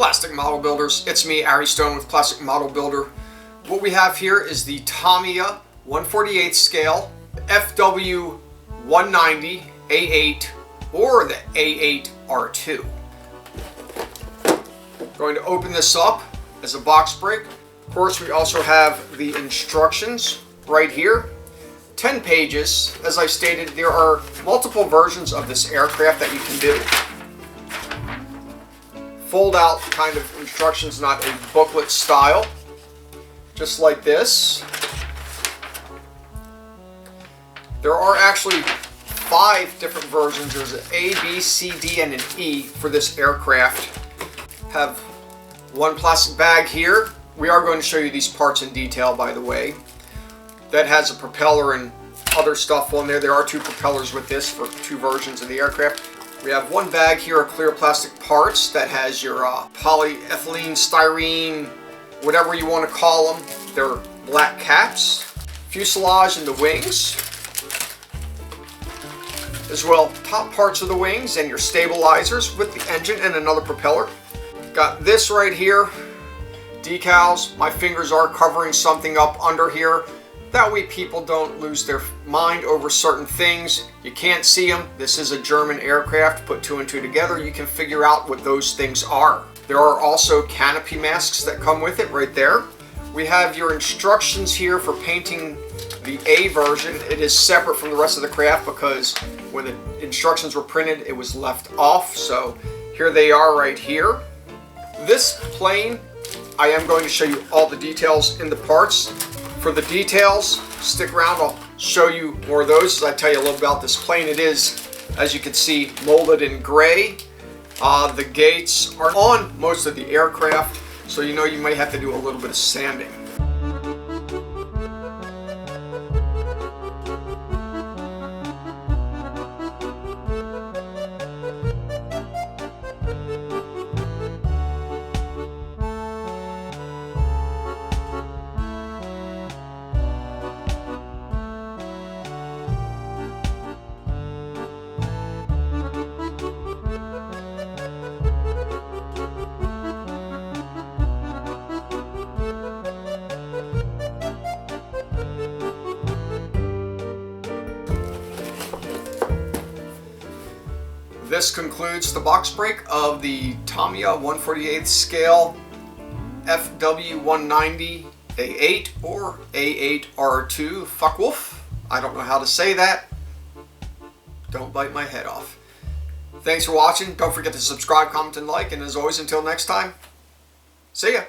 Plastic Model Builders. It's me, Ari Stone with Plastic Model Builder. What we have here is the Tamiya 1/48 scale FW 190 A8 or the A8 R2. Going to open this up as a box break. Of course, we also have the instructions right here. 10 pages. As I stated, there are multiple versions of this aircraft that you can do. Fold out kind of instructions, not a booklet style. Just like this. There are actually 5 different versions. There's an A, B, C, D, and an E for this aircraft. Have one plastic bag here. We are going to show you these parts in detail, by the way. That has a propeller and other stuff on there. There are 2 propellers with this for 2 versions of the aircraft. We have one bag here of clear plastic parts that has your polyethylene, styrene, whatever you want to call them. They're black caps, fuselage and the wings, as well top parts of the wings and your stabilizers with the engine and another propeller. Got this right here, decals. My fingers are covering something up under here. That way people don't lose their mind over certain things. You can't see them. This is a German aircraft. Put 2 and 2 together, you can figure out what those things are. There are also canopy masks that come with it right there. We have your instructions here for painting the A version. It is separate from the rest of the craft because when the instructions were printed, it was left off. So here they are right here. This plane, I am going to show you all the details in the parts. For the details, stick around, I'll show you more of those as I tell you a little about this plane. It is, as you can see, molded in gray. The gates are on most of the aircraft, so you know you might have to do a little bit of sanding. This concludes the box break of the Tamiya 1/48 scale FW 190 A8 or A8 R2 Focke Wulf. I don't know how to say that. Don't bite my head off. Thanks for watching. Don't forget to subscribe, comment, and like. And as always, until next time, see ya.